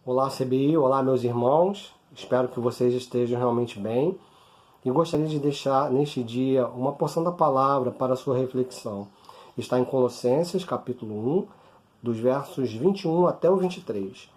Olá, CBI, olá, meus irmãos. Espero que vocês estejam realmente bem. E gostaria de deixar neste dia uma porção da palavra para a sua reflexão. Está em Colossenses, capítulo 1, dos versos 21 até o 23.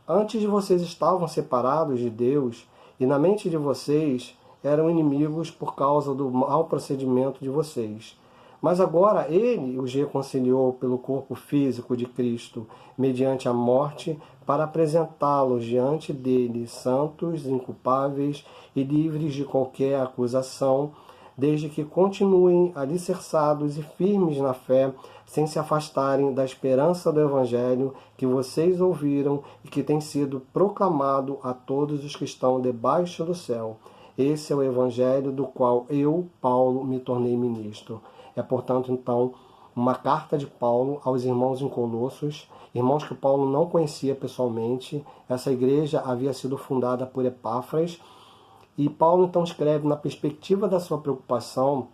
Antes vocês estavam separados de Deus e na mente de vocês eram inimigos por causa do mau procedimento de vocês. Mas agora Ele os reconciliou pelo corpo físico de Cristo, mediante a morte, para apresentá-los diante dele santos, inculpáveis e livres de qualquer acusação, desde que continuem alicerçados e firmes na fé, sem se afastarem da esperança do Evangelho que vocês ouviram e que tem sido proclamado a todos os que estão debaixo do céu. Esse é o Evangelho do qual eu, Paulo, me tornei ministro. É, portanto, então, uma carta de Paulo aos irmãos em Colossos, irmãos que Paulo não conhecia pessoalmente. Essa igreja havia sido fundada por Epáfras, e Paulo então escreve na perspectiva da sua preocupação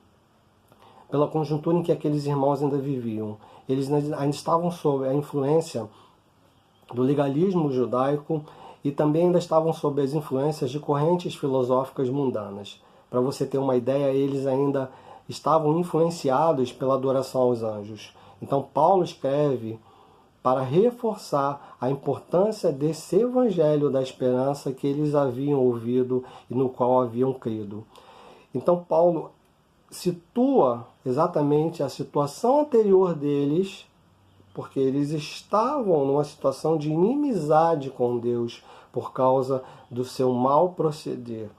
pela conjuntura em que aqueles irmãos ainda viviam. Eles ainda estavam sob a influência do legalismo judaico e também ainda estavam sob as influências de correntes filosóficas mundanas. Para você ter uma ideia, eles ainda estavam influenciados pela adoração aos anjos. Então Paulo escreve para reforçar a importância desse evangelho da esperança que eles haviam ouvido e no qual haviam crido. Então Paulo situa exatamente a situação anterior deles, porque eles estavam numa situação de inimizade com Deus por causa do seu mau proceder.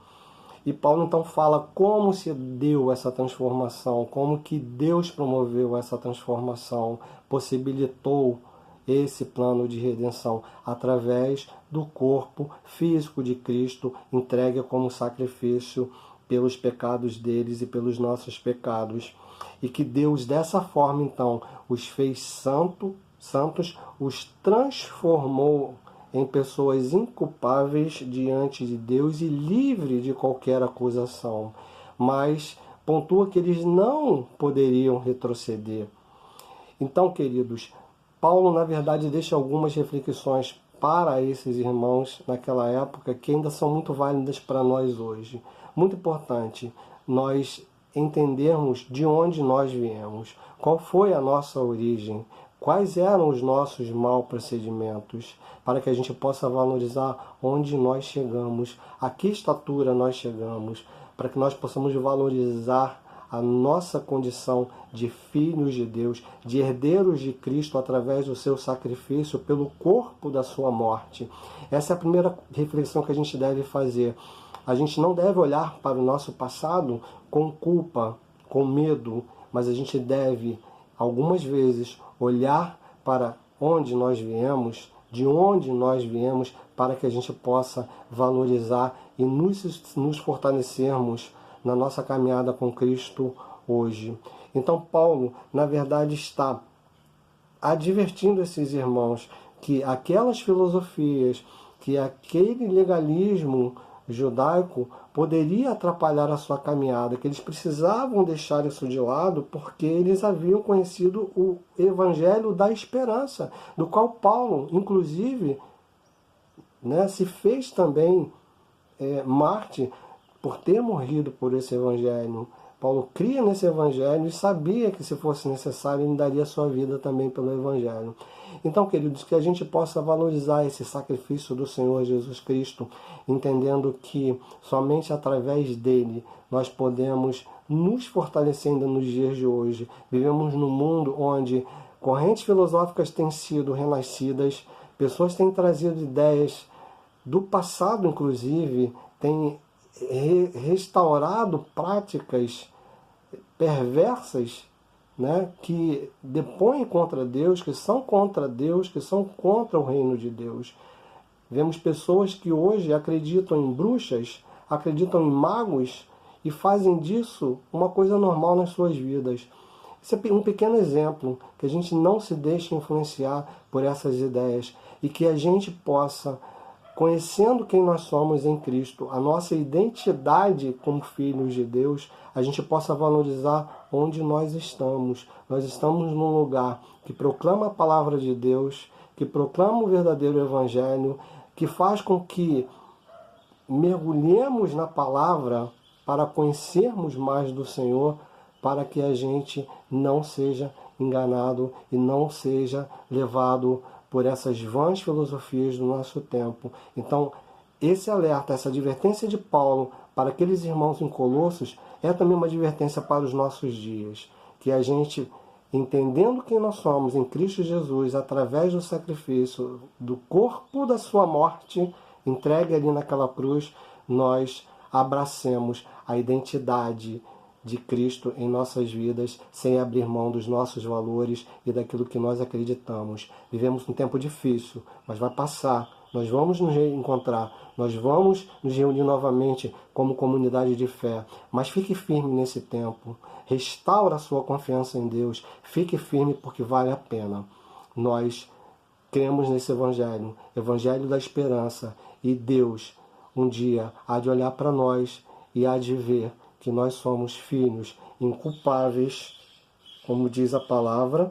E Paulo então fala como se deu essa transformação, como que Deus promoveu essa transformação, possibilitou esse plano de redenção através do corpo físico de Cristo, entregue como sacrifício pelos pecados deles e pelos nossos pecados. E que Deus dessa forma então os fez santos, os transformou em pessoas inculpáveis diante de Deus e livre de qualquer acusação. Mas pontua que eles não poderiam retroceder. Então, queridos, Paulo, na verdade, deixa algumas reflexões para esses irmãos naquela época que ainda são muito válidas para nós hoje. Muito importante nós entendermos de onde nós viemos, qual foi a nossa origem, quais eram os nossos maus procedimentos, para que a gente possa valorizar onde nós chegamos, a que estatura nós chegamos, para que nós possamos valorizar a nossa condição de filhos de Deus, de herdeiros de Cristo através do seu sacrifício pelo corpo da sua morte. Essa é a primeira reflexão que a gente deve fazer. A gente não deve olhar para o nosso passado com culpa, com medo, mas a gente deve, algumas vezes, olhar para onde nós viemos, de onde nós viemos, para que a gente possa valorizar e nos fortalecermos na nossa caminhada com Cristo hoje. Então Paulo, na verdade, está advertindo esses irmãos que aquelas filosofias, que aquele legalismo judaico poderia atrapalhar a sua caminhada, que eles precisavam deixar isso de lado porque eles haviam conhecido o evangelho da esperança, do qual Paulo, inclusive, se fez também mártir por ter morrido por esse evangelho. Paulo cria nesse evangelho e sabia que, se fosse necessário, ele daria sua vida também pelo evangelho. Então, queridos, que a gente possa valorizar esse sacrifício do Senhor Jesus Cristo, entendendo que somente através dele nós podemos nos fortalecer ainda nos dias de hoje. Vivemos num mundo onde correntes filosóficas têm sido renascidas, pessoas têm trazido ideias do passado, inclusive, têm restaurado práticas perversas, que depõem contra Deus, que são contra Deus, que são contra o reino de Deus. Vemos pessoas que hoje acreditam em bruxas, acreditam em magos e fazem disso uma coisa normal nas suas vidas. Esse é um pequeno exemplo, que a gente não se deixe influenciar por essas ideias e que a gente possa, conhecendo quem nós somos em Cristo, a nossa identidade como filhos de Deus, a gente possa valorizar onde nós estamos. Nós estamos num lugar que proclama a palavra de Deus, que proclama o verdadeiro evangelho, que faz com que mergulhemos na palavra para conhecermos mais do Senhor, para que a gente não seja enganado e não seja levado por essas vãs filosofias do nosso tempo. Então, esse alerta, essa advertência de Paulo para aqueles irmãos em Colossos é também uma advertência para os nossos dias, que a gente, entendendo quem nós somos em Cristo Jesus, através do sacrifício do corpo da sua morte, entregue ali naquela cruz, nós abracemos a identidade de Cristo em nossas vidas, sem abrir mão dos nossos valores e daquilo que nós acreditamos. Vivemos um tempo difícil, mas vai passar. Nós vamos nos reencontrar, nós vamos nos reunir novamente como comunidade de fé. Mas fique firme nesse tempo, restaura a sua confiança em Deus, fique firme porque vale a pena. Nós cremos nesse Evangelho, Evangelho da esperança, e Deus um dia há de olhar para nós e há de ver que nós somos filhos inculpáveis, como diz a palavra,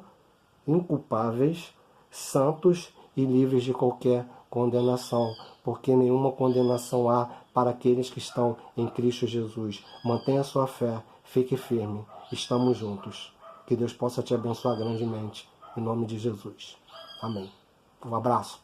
inculpáveis, santos e livres de qualquer condenação, porque nenhuma condenação há para aqueles que estão em Cristo Jesus. Mantenha sua fé, fique firme, estamos juntos. Que Deus possa te abençoar grandemente, em nome de Jesus. Amém. Um abraço.